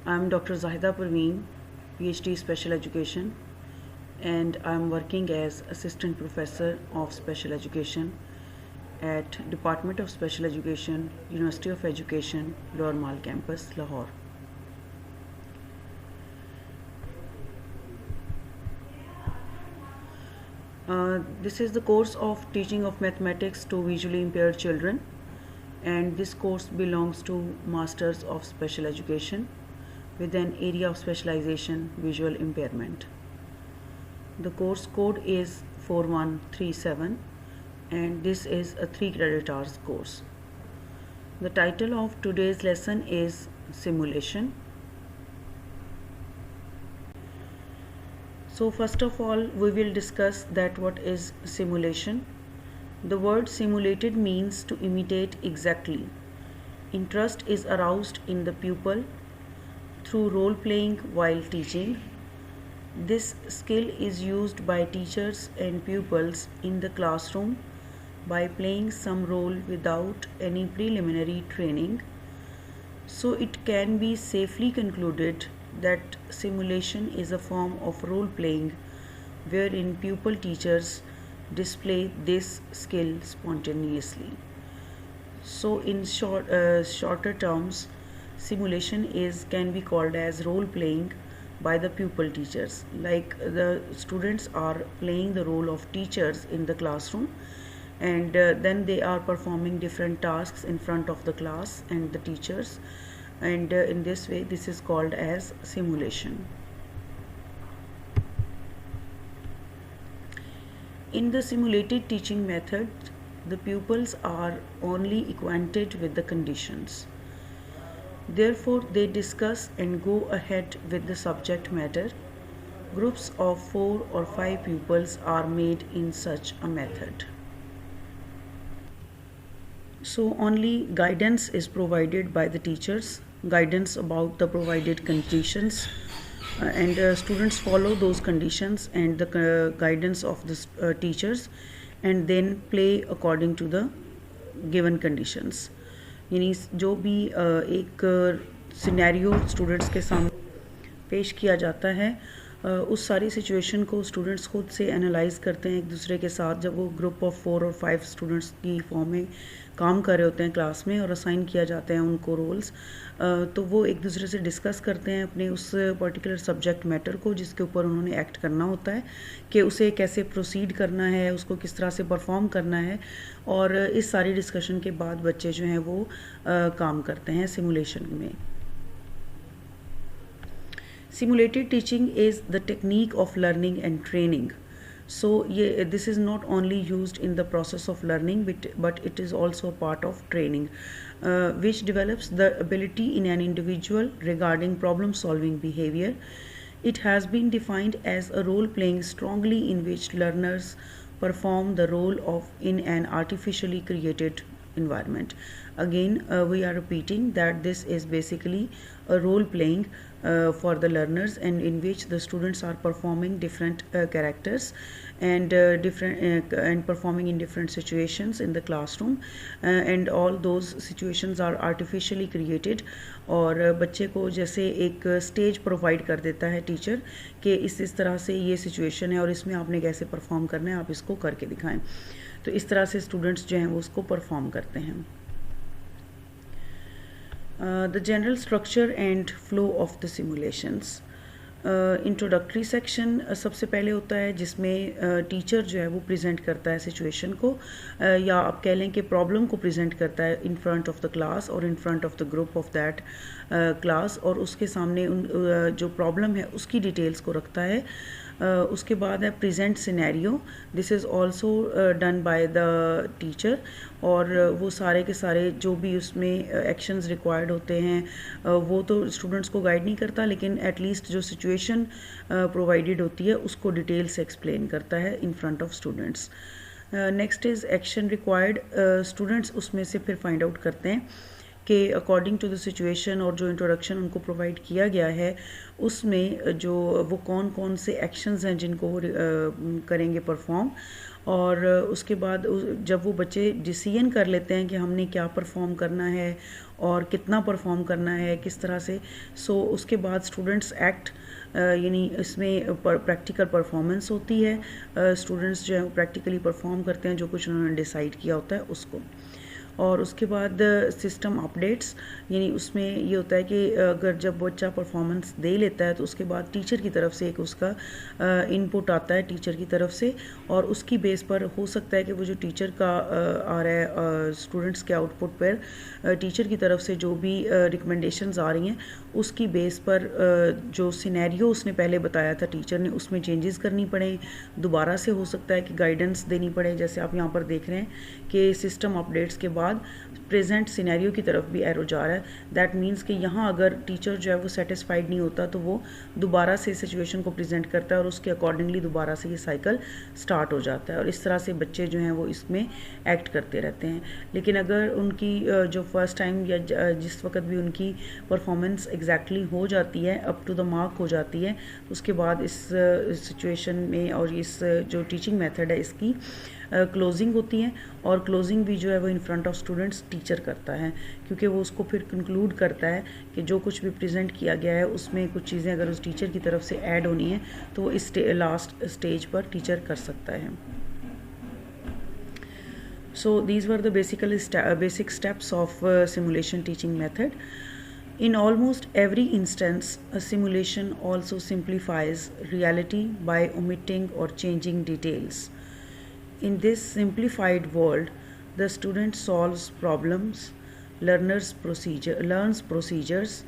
I'm Dr. Zahida Parveen, PhD Special Education, and I'm working as Assistant Professor of Special Education at Department of Special Education, University of Education, Lower Mall Campus, Lahore. This is the course of teaching of mathematics to visually impaired children, and this course belongs to Masters of Special Education with an area of specialization visual impairment. The course code is 4137 and this is a 3 credit hours course. The title of today's lesson is Simulation. So first of all, we will discuss that what is simulation. The word simulated means to imitate exactly. Interest is aroused in the pupil through role playing while teaching. This skill is used by teachers and pupils in the classroom by playing some role without any preliminary training. So it can be safely concluded that simulation is a form of role playing wherein pupil teachers display this skill spontaneously. So in shorter terms, simulation can be called as role playing by the pupil teachers, like the students are playing the role of teachers in the classroom, and then they are performing different tasks in front of the class and the teachers, and in this way this is called as simulation. In the simulated teaching method, the pupils are only acquainted with the conditions. Therefore, they discuss and go ahead with the subject matter. Groups of 4 or 5 pupils are made in such a method. So only guidance is provided by the teachers, guidance about the provided conditions, and students follow those conditions and the guidance of the teachers, and then play according to the given conditions. यानी जो भी एक scenario students के सामने पेश किया जाता है, उस सारी सिचुएशन को स्टूडेंट्स खुद से एनालाइज करते हैं एक दूसरे के साथ। जब वो ग्रुप ऑफ 4 और 5 स्टूडेंट्स की फॉर्म में काम कर रहे होते हैं क्लास में और असाइन किया जाते हैं उनको रोल्स, तो वो एक दूसरे से डिस्कस करते हैं अपने उस पर्टिकुलर सब्जेक्ट मैटर को जिसके ऊपर उन्होंने एक्ट करना होता है, कि उसे कैसे प्रोसीड करना है, उसको किस तरह से परफॉर्म करना है, और इस सारी डिस्कशन के बाद बच्चे जो हैं वो काम करते हैं सिमुलेशन में. Simulated teaching is the technique of learning and training. So this is not only used in the process of learning, but it is also a part of training, which develops the ability in an individual regarding problem solving behavior. It has been defined as a role playing strongly in which learners perform the role of in an artificially created environment. Again, we are repeating that this is basically a role playing for the learners, and in which the students are performing different characters and and performing in different situations in the classroom, and all those situations are artificially created. और बच्चे को जैसे एक stage provide कर देता है teacher कि इस तरह से ये सिचुएशन है और इसमें आपने कैसे परफॉर्म करना है, आप इसको करके दिखाएं. तो इस तरह से स्टूडेंट्स जो हैं वो उसको परफॉर्म करते हैं. The general structure and flow of the simulations. Introductory section सबसे पहले होता है जिसमें टीचर जो है वो प्रेजेंट करता है सिचुएशन को, या आप कह लें कि प्रॉब्लम को प्रेजेंट करता है in front of the class और in front of the group of that class, और उसके सामने जो प्रॉब्लम है उसकी डिटेल्स को रखता है. उसके बाद है present scenario. This is also done by the teacher, और वो सारे के सारे जो भी उसमें एक्शंस रिक्वायर्ड होते हैं वो तो स्टूडेंट्स को गाइड नहीं करता, लेकिन एटलीस्ट जो सिचुएशन प्रोवाइडेड होती है उसको डिटेल से एक्सप्लेन करता है in front of students. Next is action required. Students उसमें से फिर फाइंड आउट करते हैं कि अकॉर्डिंग टू द सिचुएशन और जो इंट्रोडक्शन उनको प्रोवाइड किया गया है उसमें जो वो कौन कौन से एक्शंस हैं जिनको वो करेंगे परफॉर्म, और उसके बाद जब वो बच्चे डिसीजन कर लेते हैं कि हमने क्या परफॉर्म करना है और कितना परफॉर्म करना है, किस तरह से, सो उसके बाद स्टूडेंट्स एक्ट, यानी इसमें प्रैक्टिकल परफॉर्मेंस होती है। स्टूडेंट्स जो है प्रैक्टिकली परफॉर्म करते हैं जो कुछ उन्होंने डिसाइड किया होता है उसको। और उसके बाद सिस्टम अपडेट्स, यानी उसमें ये होता है कि अगर जब बच्चा परफॉर्मेंस दे लेता है तो उसके बाद टीचर की तरफ से एक उसका इनपुट आता है टीचर की तरफ से, और उसकी बेस पर हो सकता है कि वो जो टीचर का आ रहा है स्टूडेंट्स के आउटपुट पर टीचर की तरफ से जो भी रिकमेंडेशंस आ रही हैं उसकी बेस पर जो सिनेरियो उसने पहले बताया था टीचर ने उसमें चेंजेस करनी पड़े, दोबारा से हो सकता है कि गाइडेंस देनी पड़े। जैसे आप यहाँ पर देख रहे हैं कि सिस्टम अपडेट्स के बाद प्रेजेंट सिनेरियो की तरफ भी एरो जा रहा है। दैट मीन्स कि यहाँ अगर टीचर जो है वो सेटिस्फाइड नहीं होता तो वो दोबारा से सिचुएशन को प्रेजेंट करता है और उसके अकॉर्डिंगली दोबारा से ये साइकिल स्टार्ट हो जाता है, और इस तरह से बच्चे जो हैं वो इसमें एक्ट करते रहते हैं। लेकिन अगर उनकी जो फर्स्ट टाइम या जिस वक्त भी उनकी परफॉर्मेंस एग्जैक्टली हो जाती है, अप टू द मार्क हो जाती है, उसके बाद इस सिचुएशन में और इस जो टीचिंग मेथड है इसकी क्लोजिंग होती है, और क्लोजिंग भी जो है वो इन फ्रंट ऑफ स्टूडेंट्स टीचर करता है, क्योंकि वो उसको फिर कंक्लूड करता है कि जो कुछ भी प्रेजेंट किया गया है उसमें कुछ चीज़ें अगर उस टीचर की तरफ से ऐड होनी है तो वो इस लास्ट स्टेज पर टीचर कर सकता है। So these were the basic steps of simulation teaching method. In almost every instance, a simulation also simplifies reality by omitting or changing details. In this simplified world, the student solves problems, learns procedures,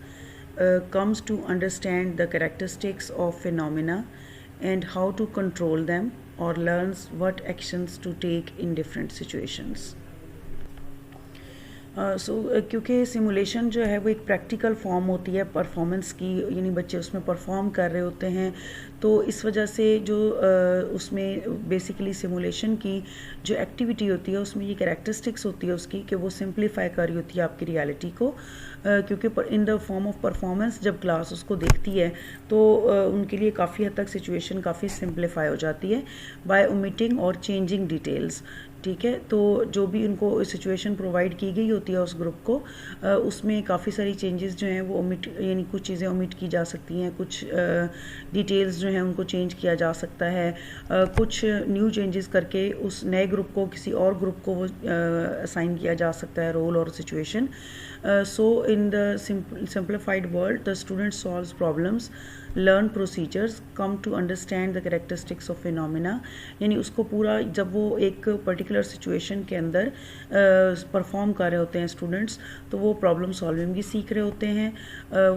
comes to understand the characteristics of phenomena and how to control them, or learns what actions to take in different situations. क्योंकि simulation जो है वो एक practical form होती है performance की, यानी बच्चे उसमें परफॉर्म कर रहे होते हैं, तो इस वजह से जो उसमें बेसिकली सिमुलेशन की जो एक्टिविटी होती है उसमें ये कैरेक्टरिस्टिक्स होती है उसकी कि वो सिंप्लीफाई कर रही होती है आपकी रियलिटी को, क्योंकि in the form of performance जब क्लास उसको देखती है तो उनके लिए काफ़ी हद तक सिचुएशन काफ़ी सिंप्लीफाई हो जाती है बाय ओमिटिंग और चेंजिंग डिटेल्स। ठीक है, तो जो भी उनको सिचुएशन प्रोवाइड की गई होती है उस ग्रुप को, उसमें काफ़ी सारी चेंजेस जो हैं वो ओमिट, यानी कुछ चीज़ें ओमिट की जा सकती हैं, कुछ डिटेल्स जो हैं उनको चेंज किया जा सकता है, कुछ न्यू चेंजेस करके उस नए ग्रुप को किसी और ग्रुप को वो असाइन किया जा सकता है रोल और situation. So in the simplified world, the student solves problems, learn procedures, come to understand the characteristics of phenomena, यानी उसको पूरा जब वो एक पर्टिकुलर सिचुएशन के अंदर परफॉर्म कर रहे होते हैं स्टूडेंट्स, तो वो प्रॉब्लम सॉल्विंग भी सीख रहे होते हैं,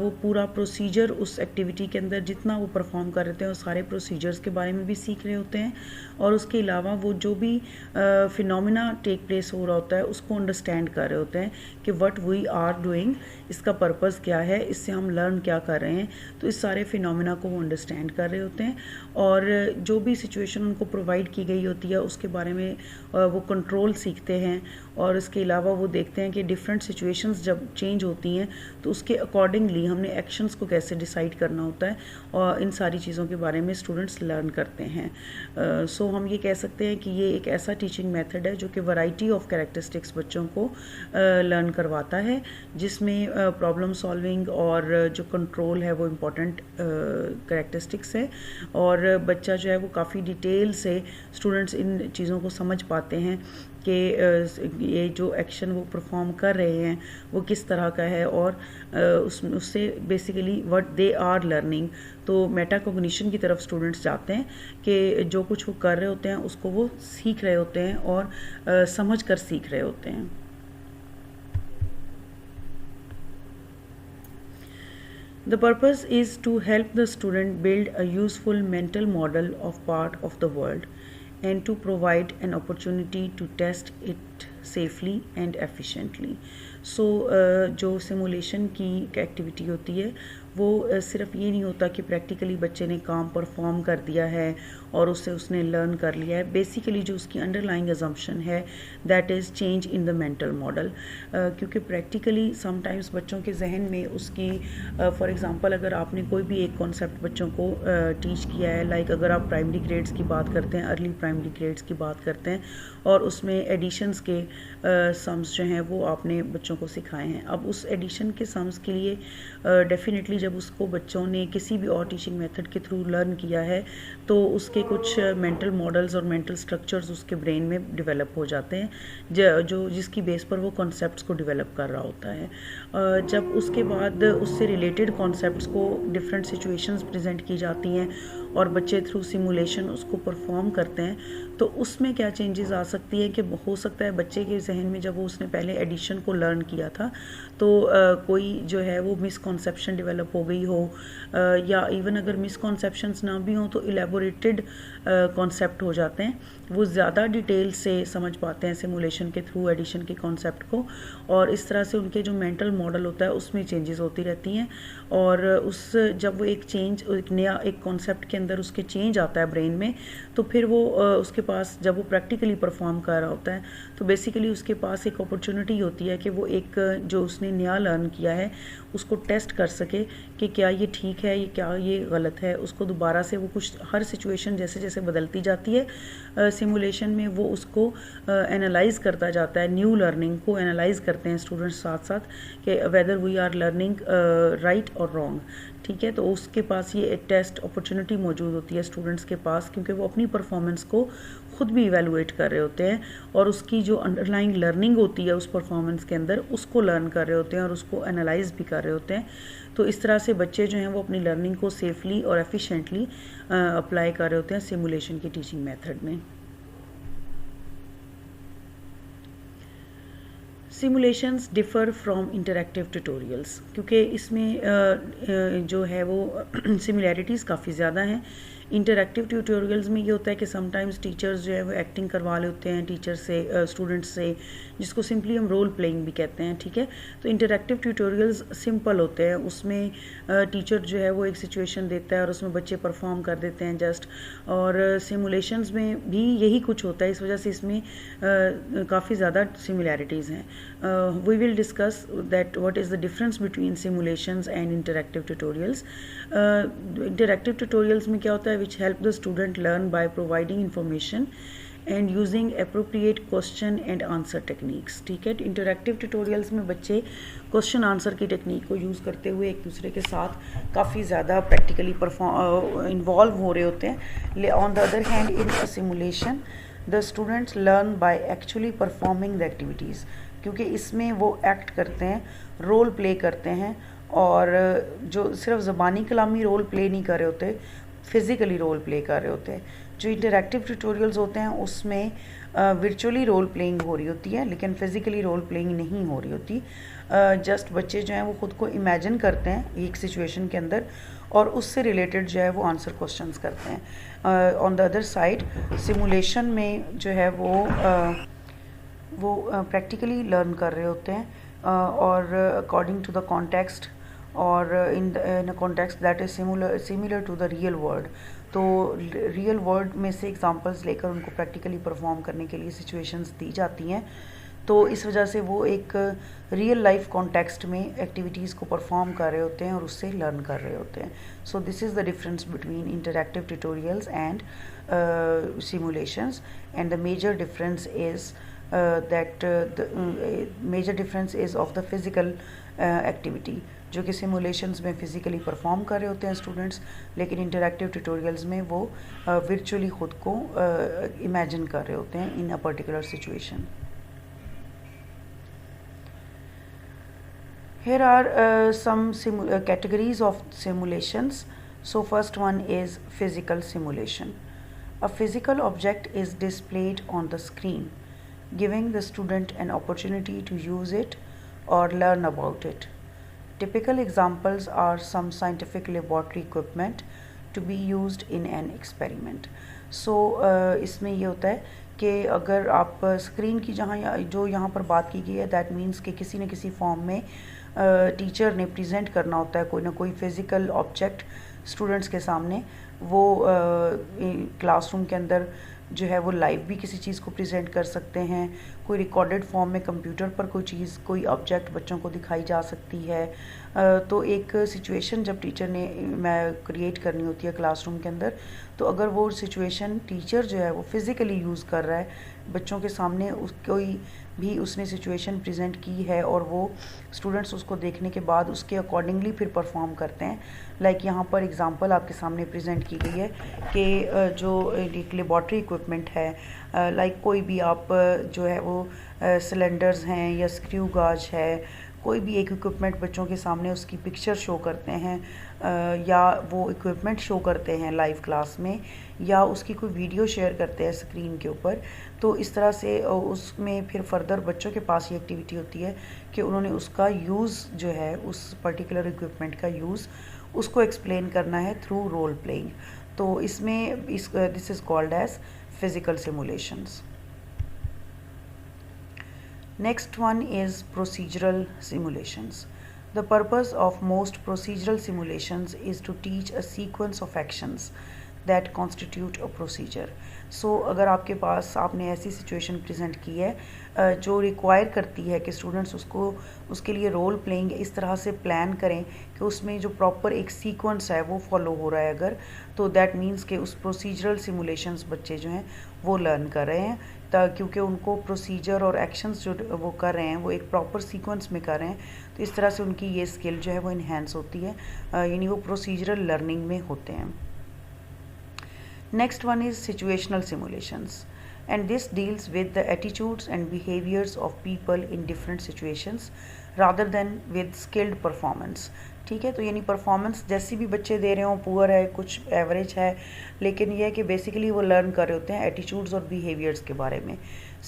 वो पूरा प्रोसीजर उस एक्टिविटी के अंदर जितना वो परफॉर्म कर रहे हैं वो सारे प्रोसीजर्स के बारे में भी सीख रहे होते हैं, और उसके अलावा वो जो भी फिनोमिना टेक प्लेस हो रहा होता है उसको अंडरस्टैंड कर रहे होते हैं कि व्हाट वी आर डूइंग, इसका पर्पस क्या है, इससे हम लर्न क्या कर रहे हैं, तो इस सारे फिनोमिना को वो अंडरस्टैंड कर रहे होते हैं, और जो भी सिचुएशन उनको प्रोवाइड की गई होती है उसके बारे में वो कंट्रोल सीखते हैं, और इसके अलावा वो देखते हैं कि डिफरेंट सिचुएशंस जब चेंज होती हैं तो उसके अकॉर्डिंगली हमने एक्शंस को कैसे डिसाइड करना होता है, और इन सारी चीज़ों के बारे में स्टूडेंट्स लर्न करते हैं। सो हम ये कह सकते हैं कि ये एक ऐसा टीचिंग मेथड है जो कि वैरायटी ऑफ कैरेक्टरिस्टिक्स बच्चों को लर्न करवाता है, जिसमें प्रॉब्लम सॉल्विंग और जो कंट्रोल है वो इम्पॉर्टेंट कैरेक्टरिस्टिक्स है, और बच्चा जो है वो काफ़ी डिटेल से स्टूडेंट्स इन चीज़ों को समझ पाते हैं कि ये जो एक्शन वो परफॉर्म कर रहे हैं वो किस तरह का है, और उससे basically what they are learning, तो मेटाकॉग्निशन की तरफ स्टूडेंट्स जाते हैं कि जो कुछ वो कर रहे होते हैं उसको वो सीख रहे होते हैं और समझ कर सीख रहे होते हैं। The purpose is to help the student build a useful mental model of part of the world and to provide an opportunity to test it safely and efficiently. So जो सिमुलेशन की एक्टिविटी होती है सिर्फ ये नहीं होता कि practically बच्चे ने काम परफॉर्म कर दिया है और उससे उसने लर्न कर लिया है। बेसिकली जो उसकी अंडरलाइंग अजम्पशन है that is change in the mental model, क्योंकि प्रैक्टिकली समटाइम्स बच्चों के जहन में उसकी फॉर एग्ज़ाम्पल अगर आपने कोई भी एक कॉन्सेप्ट बच्चों को टीच किया है, लाइक अगर आप प्राइमरी ग्रेड्स की बात करते हैं, अर्ली प्राइमरी ग्रेड्स की बात करते हैं और उसमें एडिशंस के सम्स जो हैं वो आपने बच्चों को सिखाए हैं। अब उस एडिशन के सम्स के लिए डेफिनेटली जब उसको बच्चों ने किसी भी और टीचिंग मेथड के थ्रू लर्न किया है तो उसके कुछ मेंटल मॉडल्स और मेंटल स्ट्रक्चर्स उसके ब्रेन में डेवलप हो जाते हैं जो जिसकी बेस पर वो कॉन्सेप्ट्स को डेवलप कर रहा होता है। जब उसके बाद उससे रिलेटेड कॉन्सेप्ट्स को डिफरेंट सिचुएशंस प्रेजेंट की जाती हैं और बच्चे थ्रू सिमुलेशन उसको परफॉर्म करते हैं तो उसमें क्या चेंजेस आ सकती है कि हो सकता है बच्चे के जहन में जब वो उसने पहले एडिशन को लर्न किया था तो कोई जो है वो मिसकॉन्सेप्शन डेवलप हो गई हो, या इवन अगर मिसकॉन्सेप्शंस ना भी हों तो इलेबोरेटेड कॉन्सेप्ट हो जाते हैं, वो ज़्यादा डिटेल से समझ पाते हैं सिमुलेशन के थ्रू एडिशन के कॉन्सेप्ट को, और इस तरह से उनके जो मेंटल मॉडल होता है उसमें चेंजेस होती रहती हैं। और जब वो एक नया एक कॉन्सेप्ट के अंदर उसके चेंज आता है ब्रेन में तो फिर वो उसके पास जब वो प्रैक्टिकली परफॉर्म कर रहा होता है तो बेसिकली उसके पास एक अपॉर्चुनिटी होती है कि वो एक जो उसने नया लर्न किया है उसको टेस्ट कर सके कि क्या ये ठीक है, क्या ये गलत है। उसको दोबारा से वो कुछ हर सिचुएशन जैसे जैसे बदलती जाती है सिमुलेशन में वो उसको एनालाइज करता जाता है, न्यू लर्निंग को एनालाइज करते हैं स्टूडेंट्स साथ साथ कि whether we are learning right और रॉन्ग। ठीक है, तो उसके पास ये एक टेस्ट अपॉर्चुनिटी मौजूद होती है स्टूडेंट्स के पास, क्योंकि वो अपनी परफॉर्मेंस को खुद भी इवेलुएट कर रहे होते हैं और उसकी जो अंडरलाइंग लर्निंग होती है उस परफॉर्मेंस के अंदर उसको लर्न कर रहे होते हैं और उसको एनालाइज भी कर रहे होते हैं। तो इस तरह से बच्चे जो हैं वो अपनी लर्निंग को सेफली और एफिशिएंटली अप्लाई कर रहे होते हैं सिमुलेशन की टीचिंग मेथड में। Simulations differ from interactive tutorials, क्योंकि इसमें जो है वो सिमिलैरिटीज़ काफ़ी ज़्यादा हैं। इंटरैक्टिव ट्यूटोरियल्स में ये होता है कि समटाइम्स टीचर्स जो है वो एक्टिंग करवा लेते हैं टीचर से स्टूडेंट्स से, जिसको सिंपली हम रोल प्लेइंग भी कहते हैं। ठीक है, तो इंटरैक्टिव ट्यूटोरियल्स सिंपल होते हैं, उसमें टीचर जो है वो एक सिचुएशन देता है और उसमें बच्चे परफॉर्म कर देते हैं जस्ट। और सिमुलेशंस में भी यही कुछ होता है, इस वजह से इसमें काफ़ी ज़्यादा सिमिलैरिटीज़ हैं। we will discuss that what is the difference between simulations and interactive tutorials. Interactive tutorials में क्या होता है, which help the student learn by providing information and using appropriate question and answer techniques. ठीक है, interactive tutorials में बच्चे question answer की technique को यूज़ करते हुए एक दूसरे के साथ काफ़ी ज़्यादा प्रैक्टिकली इन्वॉल्व हो रहे होते हैं। On the other hand in a simulation the students learn by actually performing the activities, क्योंकि इसमें वो एक्ट करते हैं, रोल प्ले करते हैं, और जो सिर्फ ज़बानी कलामी रोल प्ले नहीं कर रहे होते, फिज़िकली रोल प्ले कर रहे होते हैं। जो इंटरैक्टिव ट्यूटोरियल्स होते हैं उसमें वर्चुअली रोल प्लेइंग हो रही होती है लेकिन फ़िज़िकली रोल प्लेइंग नहीं हो रही होती। जस्ट बच्चे जो हैं वो ख़ुद को इमेजिन करते हैं एक सिचुएशन के अंदर और उससे रिलेटेड जो है वो आंसर क्वेश्चंस करते हैं। On the other side simulation में जो है वो प्रैक्टिकली लर्न कर रहे होते हैं और अकॉर्डिंग टू द कॉन्टेक्स्ट और in a context that is similar to the real world. तो रियल वर्ल्ड में से एग्जांपल्स लेकर उनको प्रैक्टिकली परफॉर्म करने के लिए सिचुएशंस दी जाती हैं, तो इस वजह से वो एक रियल लाइफ कॉन्टेक्स्ट में एक्टिविटीज़ को परफॉर्म कर रहे होते हैं और उससे लर्न कर रहे होते हैं। So this is the difference between interactive tutorials and simulations, and the major difference is major difference is of the physical activity, जो कि सिमुलेशंस में फ़िज़िकली परफॉर्म कर रहे होते हैं स्टूडेंट्स, लेकिन इंटरैक्टिव ट्यूटोरियल्स में वो वर्चुअली ख़ुद को इमेजिन कर रहे होते हैं in a particular situation. Here are some categories of simulations. So first one is physical simulation. A physical object is displayed on the screen, giving the student an opportunity to use it or learn about it. Typical examples are some scientific laboratory equipment to be used in an experiment. So इसमें ये होता है कि अगर आप screen की जो यहाँ पर बात की गई है, दैट मीन्स कि किसी न किसी फॉर्म में टीचर ने प्रेजेंट करना होता है कोई ना कोई फिज़िकल ऑब्जेक्ट स्टूडेंट्स के सामने, वो क्लासरूम के अंदर जो है वो लाइव भी किसी चीज़ को प्रेजेंट कर सकते हैं, कोई रिकॉर्डेड फॉर्म में कंप्यूटर पर कोई चीज़, कोई ऑब्जेक्ट बच्चों को दिखाई जा सकती है। तो एक सिचुएशन जब टीचर ने क्रिएट करनी होती है क्लासरूम के अंदर, तो अगर वो सिचुएशन टीचर जो है वो फिज़िकली यूज़ कर रहा है बच्चों के सामने, कोई भी उसने सिचुएशन प्रेजेंट की है और वो स्टूडेंट्स उसको देखने के बाद उसके अकॉर्डिंगली फिर परफॉर्म करते हैं। लाइक यहाँ पर एग्जांपल आपके सामने प्रेजेंट की गई है कि जो एक लेबॉर्ट्री इक्विपमेंट है, लाइक कोई भी आप जो है वो सिलेंडर्स हैं या स्क्रू गाज है, कोई भी एक इक्विपमेंट बच्चों के सामने उसकी पिक्चर शो करते हैं या वो इक्विपमेंट शो करते हैं लाइव क्लास में, या उसकी कोई वीडियो शेयर करते हैं स्क्रीन के ऊपर, तो इस तरह से उसमें फिर फर्दर बच्चों के पास ये एक्टिविटी होती है कि उन्होंने उसका यूज़ जो है उस पर्टिकुलर इक्विपमेंट का यूज़ उसको एक्सप्लेन करना है थ्रू रोल प्लेइंग। तो इसमें this is called as physical simulations. Next one is procedural simulations. The purpose of most procedural simulations is to teach a sequence of actions that constitute a procedure. So अगर आपके पास आपने ऐसी situation present की है जो require करती है कि स्टूडेंट्स उसके लिए रोल प्लेइंग इस तरह से प्लान करें कि उसमें जो प्रॉपर एक सीक्वेंस है वो फॉलो हो रहा है अगर, तो दैट मीन्स कि उस प्रोसीजरल सिमुलेशंस बच्चे जो हैं वो लर्न कर रहे हैं, क्योंकि उनको प्रोसीजर और एक्शंस जो वो कर रहे हैं वो एक प्रॉपर सीक्वेंस में कर रहे हैं, तो इस तरह से उनकी ये स्किल जो है वो इन्हेंस होती है, यानी वो प्रोसीजरल लर्निंग में होते हैं। Next one is situational simulations, and this deals with the attitudes and behaviors of people in different situations rather than with skilled performance. ठीक है, तो यानी परफॉर्मेंस जैसी भी बच्चे दे रहे हों, पुअर है, कुछ एवरेज है, लेकिन यह है कि बेसिकली वो लर्न कर रहे होते हैं एटीट्यूड्स और बिहेवियर्स के बारे में।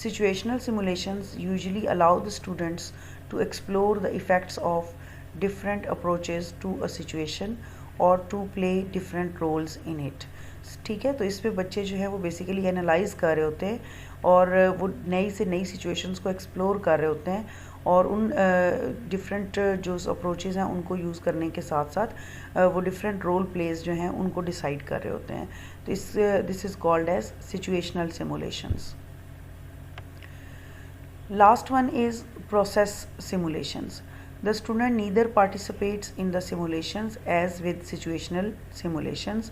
Situational simulations usually allow the students to explore the effects of different approaches to a situation और to play different roles in it. ठीक है, तो इस पे बच्चे जो है वो बेसिकली एनालाइज कर रहे होते हैं और वो नई से नई सिचुएशंस को एक्सप्लोर कर रहे होते हैं और उन डिफरेंट जो अप्रोचेज़ हैं उनको यूज़ करने के साथ साथ वो डिफरेंट रोल प्लेज जो हैं उनको डिसाइड कर रहे होते हैं। तो this is called as situational simulations. Last one is process simulations. The student neither participates in the simulations as with situational simulations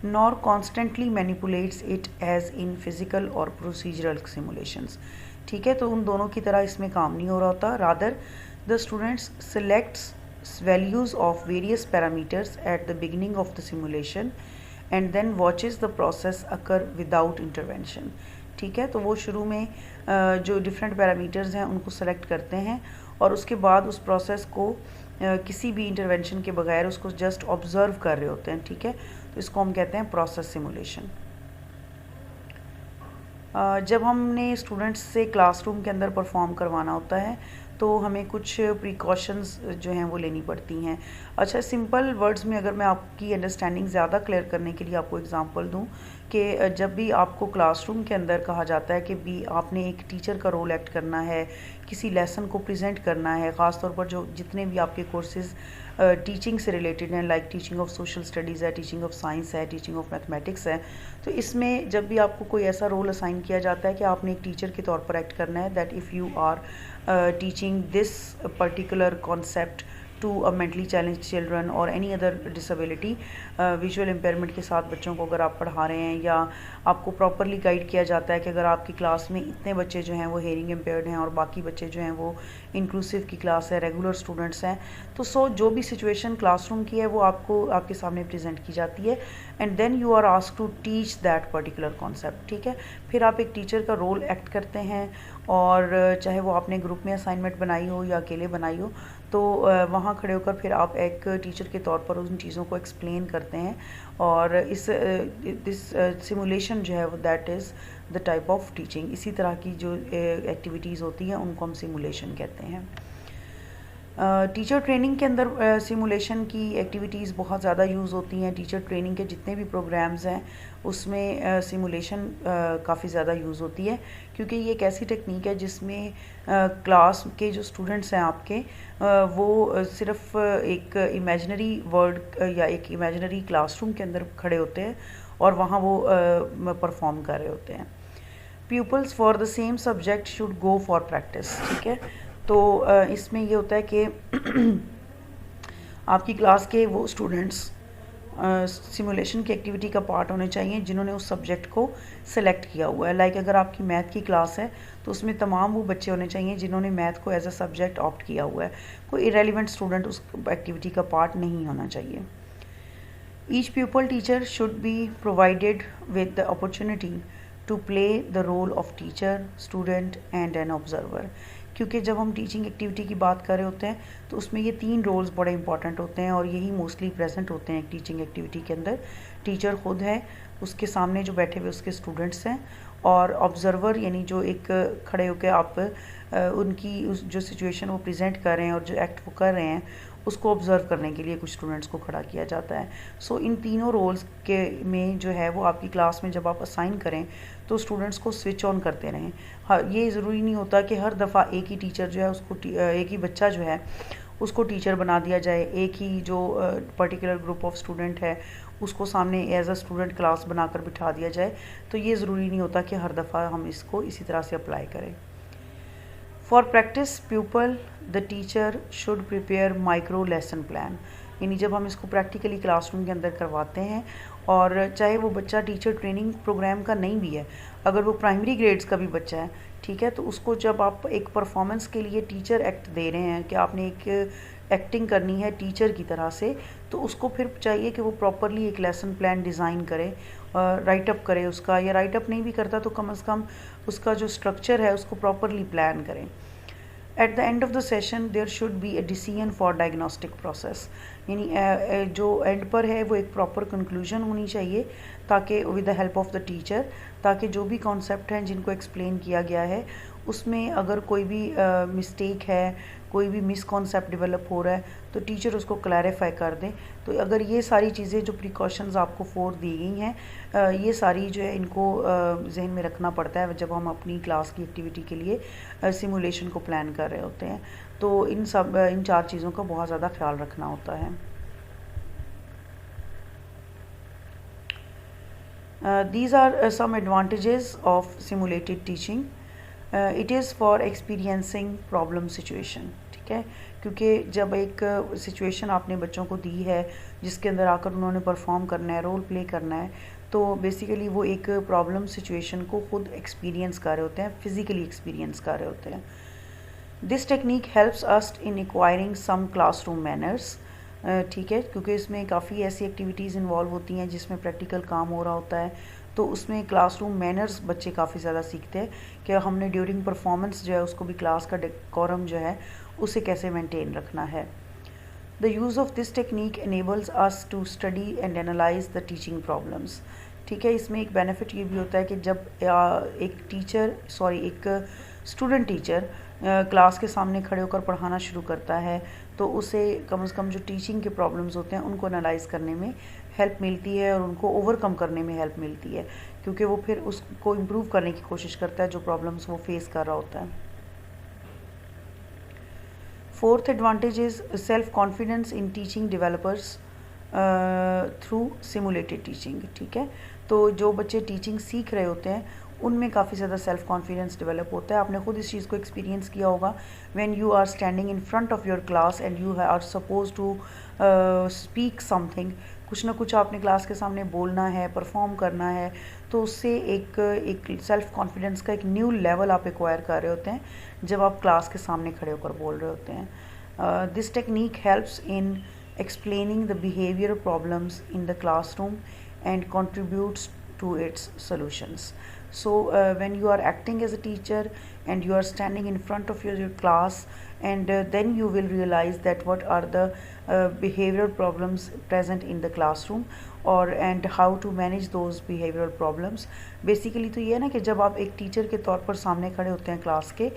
nor constantly manipulates it as in physical or procedural simulations. ठीक है, तो उन दोनों की तरह इसमें काम नहीं हो रहा होता. Rather, the students selects values of various parameters at the beginning of the simulation and then watches the process occur without intervention. ठीक है, तो वो शुरू में जो डिफरेंट पैरामीटर्स हैं उनको सेलेक्ट करते हैं और उसके बाद उस प्रोसेस को किसी भी इंटरवेंशन के बगैर उसको जस्ट ऑब्जर्व कर रहे होते हैं। ठीक है, तो इसको हम कहते हैं प्रोसेस सिमुलेशन। जब हमने स्टूडेंट्स से क्लासरूम के अंदर परफॉर्म करवाना होता है तो हमें कुछ प्रिकॉशंस जो हैं वो लेनी पड़ती हैं। अच्छा, सिंपल वर्ड्स में अगर मैं आपकी अंडरस्टैंडिंग ज़्यादा क्लियर करने के लिए आपको एग्जांपल दूं कि जब भी आपको क्लासरूम के अंदर कहा जाता है कि भी आपने एक टीचर का रोल एक्ट करना है, किसी लेसन को प्रेजेंट करना है, ख़ास तौर पर जो जितने भी आपके कोर्सेज़ टीचिंग से रिलेटेड हैं, like teaching of social studies है, टीचिंग ऑफ साइंस है, टीचिंग ऑफ मैथमेटिक्स है, तो इसमें जब भी आपको कोई ऐसा रोल असाइन किया जाता है कि आपने एक टीचर के तौर पर एक्ट करना है, that if you are teaching this particular concept to a mentally challenged children or any other disability, visual impairment के साथ बच्चों को अगर आप पढ़ा रहे हैं या आपको प्रॉपरली गाइड किया जाता है कि अगर आपकी क्लास में इतने बच्चे जो हैं वो हेयरिंग इम्पेयर्ड हैं और बाकी बच्चे जो हैं वो इंक्लूसिव की क्लास है, रेगुलर स्टूडेंट्स हैं, तो जो भी सिचुएशन क्लासरूम की है वो आपको आपके सामने प्रेजेंट की जाती है and then you are asked to teach that particular concept. ठीक है, फिर आप एक टीचर का रोल एक्ट करते हैं और चाहे वो आपने ग्रुप में असाइनमेंट बनाई हो या अकेले बनाई हो, तो वहाँ खड़े होकर फिर आप एक टीचर के तौर पर उन चीज़ों को एक्सप्लेन करते हैं और दिस सिमुलेशन जो है वो that is the type of teaching. इसी तरह की जो एक्टिविटीज़ होती हैं उनको हम सिमुलेशन कहते हैं। टीचर ट्रेनिंग के अंदर सिमुलेशन की एक्टिविटीज़ बहुत ज़्यादा यूज़ होती हैं। टीचर ट्रेनिंग के जितने भी प्रोग्राम्स हैं उसमें सिमुलेशन काफ़ी ज़्यादा यूज़ होती है, क्योंकि ये एक ऐसी टेक्निक है जिसमें क्लास के जो स्टूडेंट्स हैं आपके वो सिर्फ एक इमेजिनरी वर्ल्ड या एक इमेजिनरी क्लासरूम के अंदर खड़े होते हैं और वहाँ वो परफॉर्म कर रहे होते हैं। Peoples for the same subject should go for practice, ठीक है। तो इसमें ये होता है कि आपकी क्लास के वो स्टूडेंट्स सिमुलेशन की एक्टिविटी का पार्ट होने चाहिए जिन्होंने उस सब्जेक्ट को सिलेक्ट किया हुआ है। लाइक अगर आपकी मैथ की क्लास है तो उसमें तमाम वो बच्चे होने चाहिए जिन्होंने मैथ को एज अ सब्जेक्ट ऑप्ट किया हुआ है। कोई इरेलीवेंट स्टूडेंट उस एक्टिविटी का पार्ट नहीं होना चाहिए। Each pupil teacher should be provided with the opportunity to play the role of teacher, student and an observer. क्योंकि जब हम टीचिंग एक्टिविटी की बात कर रहे होते हैं तो उसमें ये 3 रोल्स बड़े इंपॉर्टेंट होते हैं और यही मोस्टली प्रेजेंट होते हैं एक टीचिंग एक्टिविटी के अंदर। टीचर खुद है, उसके सामने जो बैठे हुए उसके स्टूडेंट्स हैं, और ऑब्जर्वर यानी जो एक खड़े होकर आप उनकी उस जो सिचुएशन वो प्रेजेंट कर रहे हैं और जो एक्ट वो कर रहे हैं उसको ऑब्ज़र्व करने के लिए कुछ स्टूडेंट्स को खड़ा किया जाता है। सो इन तीनों रोल्स के में जो है वो आपकी क्लास में जब आप असाइन करें तो स्टूडेंट्स को स्विच ऑन करते रहें। हाँ, ये ज़रूरी नहीं होता कि हर दफ़ा एक ही टीचर जो है उसको एक ही बच्चा जो है उसको टीचर बना दिया जाए, एक ही जो पर्टिकुलर ग्रुप ऑफ स्टूडेंट है उसको सामने एज अ स्टूडेंट क्लास बनाकर बिठा दिया जाए। तो ये ज़रूरी नहीं होता कि हर दफ़ा हम इसको इसी तरह से अप्लाई करें। For practice pupil the teacher should prepare micro lesson plan, यानी जब हम इसको प्रैक्टिकली क्लासरूम के अंदर करवाते हैं और चाहे वो बच्चा टीचर ट्रेनिंग प्रोग्राम का नहीं भी है, अगर वो प्राइमरी ग्रेड्स का भी बच्चा है, ठीक है, तो उसको जब आप एक परफॉर्मेंस के लिए टीचर एक्ट दे रहे हैं कि आपने एक एक्टिंग करनी है टीचर की तरह से, तो उसको फिर चाहिए कि वो प्रॉपरली एक लेसन प्लान डिज़ाइन करे, राइट अप करे उसका, या राइट अप नहीं भी करता तो कम से कम उसका जो स्ट्रक्चर है उसको प्रॉपरली प्लान करें। At the end of the session there should be a decision for diagnostic process, यानी जो एंड पर है वो एक प्रॉपर कंक्लूजन होनी चाहिए ताकि with the help of the teacher, ताकि जो भी कॉन्सेप्ट हैं जिनको एक्सप्लेन किया गया है उसमें अगर कोई भी मिस्टेक है, कोई भी मिसकॉन्सेप्ट डेवलप हो रहा है तो टीचर उसको क्लैरिफाई कर दें। तो अगर ये सारी चीज़ें जो प्रिकॉशंस आपको 4 दी गई हैं, ये सारी जो है इनको जहन में रखना पड़ता है जब हम अपनी क्लास की एक्टिविटी के लिए सिमुलेशन को प्लान कर रहे होते हैं। तो इन 4 चीज़ों का बहुत ज़्यादा ख्याल रखना होता है। These are some advantages of simulated teaching. It is for experiencing problem situation, ठीक है, क्योंकि जब एक सिचुएशन आपने बच्चों को दी है जिसके अंदर आकर उन्होंने परफॉर्म करना है, रोल प्ले करना है, तो बेसिकली वो एक प्रॉब्लम सिचुएशन को खुद एक्सपीरियंस कर रहे होते हैं, फिज़िकली एक्सपीरियंस कर रहे होते हैं। This technique helps us in acquiring some classroom manners, ठीक है, क्योंकि इसमें काफ़ी ऐसी एक्टिविटीज़ इन्वॉल्व होती हैं जिसमें प्रैक्टिकल काम हो रहा होता है, तो उसमें क्लासरूम मैनर्स बच्चे काफ़ी ज़्यादा सीखते हैं कि हमने ड्यूरिंग परफॉर्मेंस जो है उसको भी क्लास का डेकोरम जो है उसे कैसे मेंटेन रखना है। The use of this technique enables us to study and analyse the teaching problems, ठीक है। इसमें एक बेनिफिट ये भी होता है कि जब एक स्टूडेंट टीचर क्लास के सामने खड़े होकर पढ़ाना शुरू करता है तो उसे कम से कम जो टीचिंग के प्रॉब्लम्स होते हैं उनको एनालाइज करने में हेल्प मिलती है और उनको ओवरकम करने में हेल्प मिलती है, क्योंकि वो फिर उसको इम्प्रूव करने की कोशिश करता है जो प्रॉब्लम्स वो फेस कर रहा होता है। Fourth advantage is self confidence in teaching developers through simulated teaching, ठीक है। तो जो बच्चे टीचिंग सीख रहे होते हैं उनमें काफ़ी ज़्यादा सेल्फ कॉन्फिडेंस डेवलप होता है। आपने खुद इस चीज़ को एक्सपीरियंस किया होगा when you are standing in front of your class and you are suppose to speak something, कुछ ना कुछ आपने क्लास के सामने बोलना है, परफॉर्म करना है, तो उससे एक सेल्फ कॉन्फिडेंस का एक न्यू लेवल आप एक्वायर कर रहे होते हैं जब आप क्लास के सामने खड़े होकर बोल रहे होते हैं। This technique helps in explaining the behavioral problems in the classroom and contributes to its solutions. So when you are acting as a teacher and you are standing in front of your class and then you will realize that what are the behavioral problems present in the classroom and how to manage those behavioral problems. Basically तो ये है ना कि जब आप एक teacher के तौर पर सामने खड़े होते हैं क्लास के,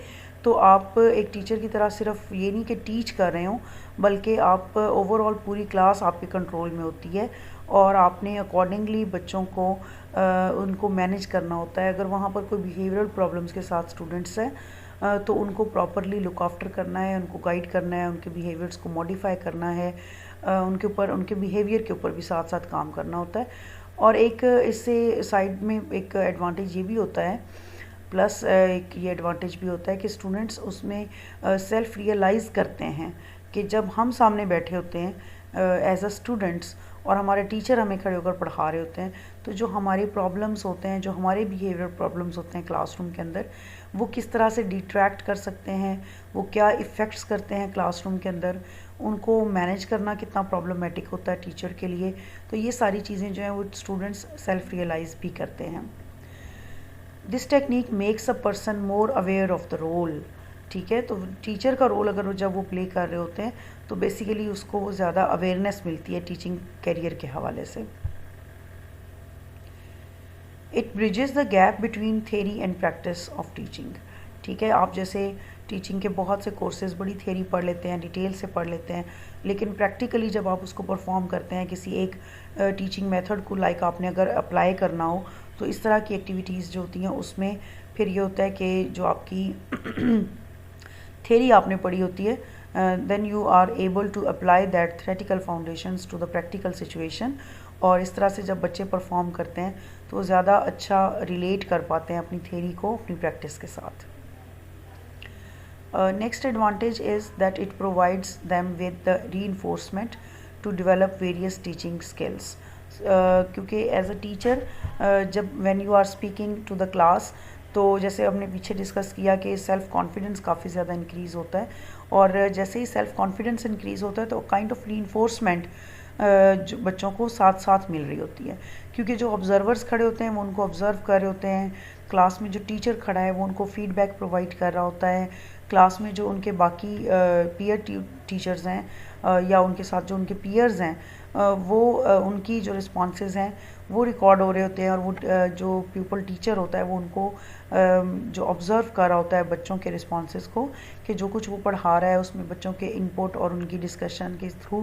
तो आप एक टीचर की तरह सिर्फ ये नहीं कि टीच कर रहे हो, बल्कि आप ओवरऑल पूरी क्लास आपके कंट्रोल में होती है और आपने अकॉर्डिंगली बच्चों को उनको मैनेज करना होता है। अगर वहाँ पर कोई बिहेवियरल प्रॉब्लम्स के साथ स्टूडेंट्स हैं तो उनको प्रॉपरली लुक आफ्टर करना है, उनको गाइड करना है, उनके बिहेवियर्स को मॉडिफाई करना है, उनके ऊपर उनके बिहेवियर के ऊपर भी साथ साथ काम करना होता है। और एक इससे साइड में एक एडवांटेज ये भी होता है, प्लस एक ये एडवांटेज भी होता है कि स्टूडेंट्स उसमें सेल्फ रियलाइज़ करते हैं कि जब हम सामने बैठे होते हैं एज अ स्टूडेंट्स और हमारे टीचर हमें खड़े होकर पढ़ा रहे होते हैं, तो जो हमारे प्रॉब्लम्स होते हैं, जो हमारे बिहेवियर प्रॉब्लम्स होते हैं क्लासरूम के अंदर, वो किस तरह से डिट्रैक्ट कर सकते हैं, वो क्या इफ़ेक्ट्स करते हैं क्लासरूम के अंदर, उनको मैनेज करना कितना प्रॉब्लमेटिक होता है टीचर के लिए। तो ये सारी चीज़ें जो हैं वो स्टूडेंट्स सेल्फ रियलाइज़ भी करते हैं। This technique makes a person more aware of the role. ठीक है, तो टीचर का रोल अगर जब वो प्ले कर रहे होते हैं तो बेसिकली उसको ज़्यादा अवेयरनेस मिलती है टीचिंग करियर के हवाले से। It bridges the gap between theory and practice of teaching. ठीक है, आप जैसे टीचिंग के बहुत से कोर्सेज बड़ी थेरी पढ़ लेते हैं, डिटेल से पढ़ लेते हैं, लेकिन प्रैक्टिकली जब आप उसको परफॉर्म करते हैं किसी एक टीचिंग मेथड को, लाइक आपने अगर अप्लाई करना हो, तो इस तरह की एक्टिविटीज़ जो होती हैं उसमें फिर ये होता है कि जो आपकी थेरी आपने पढ़ी होती है, then you are able to apply that theoretical foundations to the practical situation. और इस तरह से जब बच्चे परफॉर्म करते हैं तो ज़्यादा अच्छा रिलेट कर पाते हैं अपनी थेरी को अपनी प्रैक्टिस के साथ। Next advantage is that it provides them with the reinforcement to develop various teaching skills. क्योंकि एज अ टीचर जब when you are speaking to the class, तो जैसे हमने पीछे डिस्कस किया कि सेल्फ़ कॉन्फिडेंस काफ़ी ज़्यादा इंक्रीज़ होता है, और जैसे ही सेल्फ़ कॉन्फिडेंस इंक्रीज़ होता है तो काइंड ऑफ रीइंफोर्समेंट जो बच्चों को साथ साथ मिल रही होती है, क्योंकि जो ऑब्जर्वर्स खड़े होते हैं वो उनको ऑब्ज़र्व कर रहे होते हैं, क्लास में जो टीचर खड़ा है वो उनको फीडबैक प्रोवाइड कर रहा होता है, क्लास में जो उनके बाकी पीयर टीचर्स हैं या उनके साथ जो उनके पीयर्स हैं वो उनकी जो रिस्पॉन्सेज हैं वो रिकॉर्ड हो रहे होते हैं, और वो जो प्यूपल टीचर होता है वो उनको जो ऑब्ज़र्व कर रहा होता है बच्चों के रिस्पॉन्सेज को, कि जो कुछ वो पढ़ा रहा है उसमें बच्चों के इनपुट और उनकी डिस्कशन के थ्रू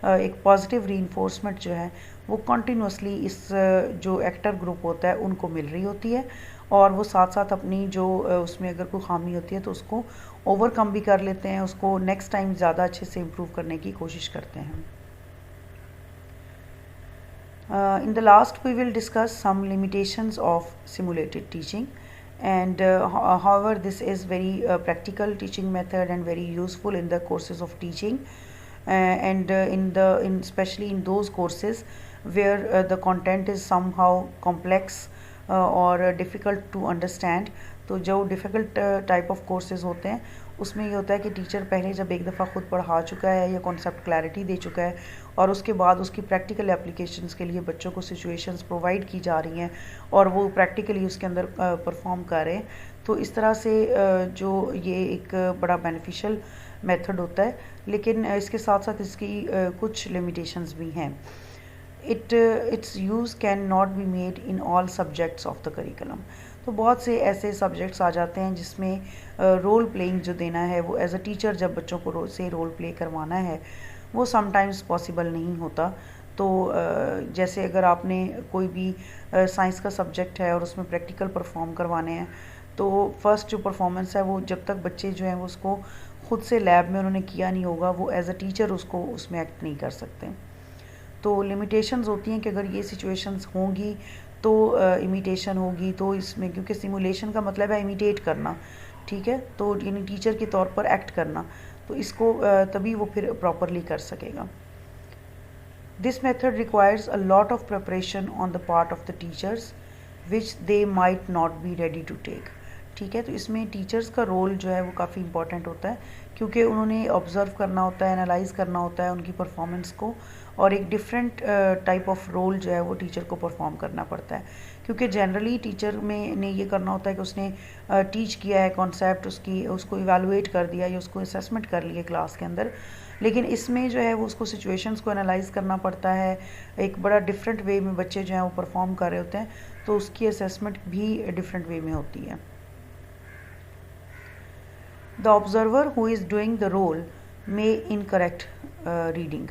एक पॉजिटिव रीइंफोर्समेंट जो है वो कंटिन्यूसली इस जो एक्टर ग्रुप होता है उनको मिल रही होती है, और वो साथ साथ अपनी जो उसमें अगर कोई खामी होती है तो उसको ओवरकम भी कर लेते हैं, उसको नेक्स्ट टाइम ज़्यादा अच्छे से इम्प्रूव करने की कोशिश करते हैं। In the last we will discuss some limitations of simulated teaching, and however this is very practical teaching method and very useful in the courses of teaching, and in especially in those courses where the content is somehow complex or difficult to understand। तो जो difficult type of courses होते हैं उसमें ये होता है कि teacher पहले जब एक दफ़ा ख़ुद पढ़ा चुका है या कॉन्सेप्ट क्लैरिटी दे चुका है और उसके बाद उसकी प्रैक्टिकल एप्लीकेशंस के लिए बच्चों को सिचुएशंस प्रोवाइड की जा रही हैं और वो प्रैक्टिकली उसके अंदर परफॉर्म कर रहे हैं, तो इस तरह से जो ये एक बड़ा बेनिफिशियल मेथड होता है। लेकिन इसके साथ साथ इसकी कुछ लिमिटेशंस भी हैं। It's use can not be made in all subjects of the curriculum. तो बहुत से ऐसे सब्जेक्ट्स आ जाते हैं जिसमें रोल प्लेइंग जो देना है वो एज अ टीचर जब बच्चों को रोल प्ले करवाना है वो समटाइम्स पॉसिबल नहीं होता। तो जैसे अगर आपने कोई भी साइंस का सब्जेक्ट है और उसमें प्रैक्टिकल परफॉर्म करवाने हैं, तो फर्स्ट जो परफॉर्मेंस है वो जब तक बच्चे जो हैं वो उसको खुद से लैब में उन्होंने किया नहीं होगा वो एज अ टीचर उसको उसमें एक्ट नहीं कर सकते। तो लिमिटेशंस होती हैं कि अगर ये सिचुएशंस होंगी तो इमिटेशन होगी, तो इसमें क्योंकि सिमुलेशन का मतलब है इमिटेट करना, ठीक है, तो यानी टीचर के तौर पर एक्ट करना, तो इसको तभी वो फिर प्रॉपरली कर सकेगा। This method requires a lot of preparation on the part of the teachers which they might not be ready to take. ठीक है, तो इसमें टीचर्स का रोल जो है वो काफ़ी इंपॉर्टेंट होता है, क्योंकि उन्होंने ऑब्ज़र्व करना होता है, एनालाइज करना होता है उनकी परफॉर्मेंस को, और एक डिफरेंट टाइप ऑफ रोल जो है वो टीचर को परफॉर्म करना पड़ता है। क्योंकि जनरली टीचर में ने ये करना होता है कि उसने टीच किया है कॉन्सेप्ट, उसको इवैल्यूएट कर दिया या उसको असेसमेंट कर लिया क्लास के अंदर, लेकिन इसमें जो है वो उसको सिचुएशंस को एनालाइज करना पड़ता है, एक बड़ा डिफरेंट वे में बच्चे जो हैं वो परफॉर्म कर रहे होते हैं, तो उसकी असेसमेंट भी डिफरेंट वे में होती है। The observer who is doing the role may incorrect reading.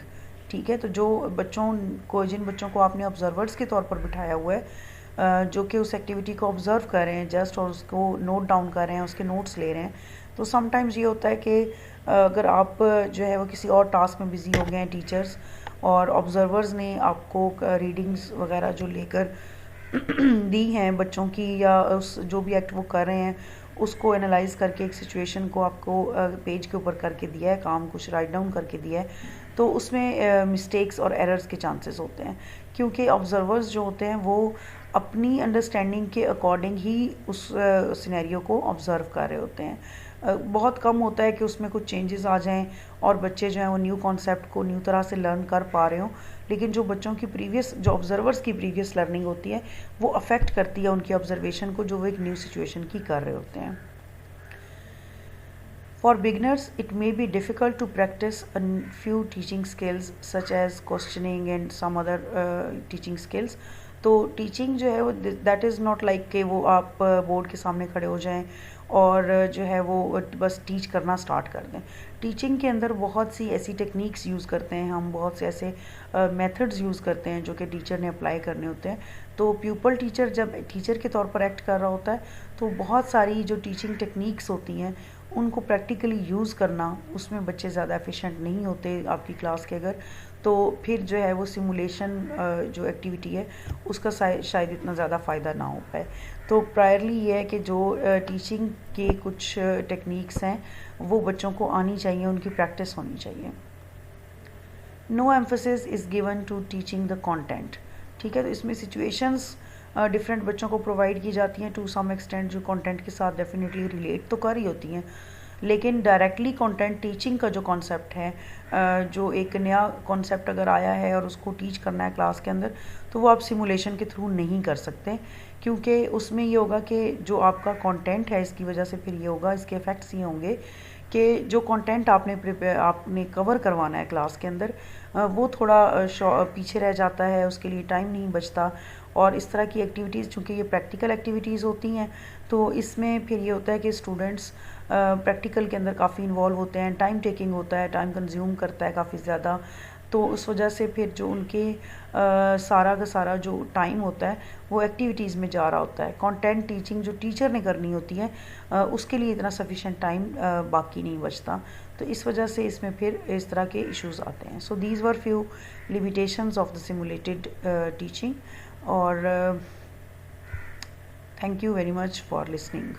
ठीक है, तो जो बच्चों को, जिन बच्चों को आपने ऑब्जर्वर्स के तौर पर बिठाया हुआ है, जो कि उस एक्टिविटी को ऑब्ज़र्व कर रहे हैं जस्ट और उसको नोट डाउन कर रहे हैं, उसके नोट्स ले रहे हैं, तो समटाइम्स ये होता है कि अगर आप जो है वो किसी और टास्क में बिज़ी हो गए हैं टीचर्स, और ऑब्ज़र्वर्स ने आपको रीडिंग्स वगैरह जो लेकर दी हैं बच्चों की, या उस जो भी एक्ट वो कर रहे हैं उसको एनालाइज करके एक सिचुएशन को आपको पेज के ऊपर करके दिया है, काम कुछ राइट डाउन करके दिया है, तो उसमें मिस्टेक्स और एरर्स के चांसेस होते हैं, क्योंकि ऑब्जर्वर्स जो होते हैं वो अपनी अंडरस्टैंडिंग के अकॉर्डिंग ही उस सिनेरियो को ऑब्ज़र्व कर रहे होते हैं। बहुत कम होता है कि उसमें कुछ चेंजेस आ जाएं और बच्चे जो हैं वो न्यू कॉन्सेप्ट को न्यू तरह से लर्न कर पा रहे हों, लेकिन जो बच्चों की प्रीवियस, जो ऑब्जर्वर्स की प्रीवियस लर्निंग होती है वो अफेक्ट करती है उनकी ऑब्जर्वेशन को, जो वो एक न्यू सिचुएशन की कर रहे होते हैं। For beginners, it may be difficult to practice a few teaching skills such as questioning and some other teaching skills. तो टीचिंग जो है वो दैट इज़ नॉट लाइक कि वो आप बोर्ड के सामने खड़े हो जाएं और जो है वो बस टीच करना स्टार्ट कर दें। टीचिंग के अंदर बहुत सी ऐसी टेक्निक्स यूज़ करते हैं हम, बहुत से ऐसे मेथड्स यूज़ करते हैं जो कि टीचर ने अप्लाई करने होते हैं। तो प्यूपल टीचर जब टीचर के तौर पर एक्ट कर रहा होता है तो बहुत सारी जो टीचिंग टेक्निक्स होती हैं उनको प्रैक्टिकली यूज़ करना, उसमें बच्चे ज़्यादा एफिशिएंट नहीं होते आपकी क्लास के अगर, तो फिर जो है वो सिमुलेशन जो एक्टिविटी है उसका शायद इतना ज़्यादा फ़ायदा ना हो पाए। तो प्रायरली ये है कि जो टीचिंग के कुछ टेक्निक्स हैं वो बच्चों को आनी चाहिए, उनकी प्रैक्टिस होनी चाहिए। No emphasis is given to teaching the content. ठीक है, तो इसमें सिचुएशंस डिफरेंट बच्चों को प्रोवाइड की जाती हैं टू सम एक्सटेंट, जो कंटेंट के साथ डेफिनेटली रिलेट तो कर ही होती हैं, लेकिन डायरेक्टली कंटेंट टीचिंग का जो कॉन्सेप्ट है, जो एक नया कॉन्सेप्ट अगर आया है और उसको टीच करना है क्लास के अंदर, तो वो आप सिमुलेशन के थ्रू नहीं कर सकते, क्योंकि उसमें ये होगा कि जो आपका कंटेंट है, इसकी वजह से फिर ये होगा, इसके इफ़ेक्ट्स ये होंगे कि जो कंटेंट आपने कवर करवाना है क्लास के अंदर, वो थोड़ा पीछे रह जाता है, उसके लिए टाइम नहीं बचता। और इस तरह की एक्टिविटीज़, चूँकि ये प्रैक्टिकल एक्टिविटीज़ होती हैं, तो इसमें फिर ये होता है कि स्टूडेंट्स प्रैक्टिकल के अंदर काफ़ी इन्वॉल्व होते हैं, टाइम टेकिंग होता है, टाइम कंज्यूम करता है काफ़ी ज़्यादा, तो उस वजह से फिर जो उनके सारा का सारा जो टाइम होता है वो एक्टिविटीज़ में जा रहा होता है। कंटेंट टीचिंग जो टीचर ने करनी होती है उसके लिए इतना सफिशेंट टाइम बाकी नहीं बचता, तो इस वजह से इसमें फिर इस तरह के इश्यूज आते हैं। So these were few limitations of the simulated teaching, और thank you very much for listening.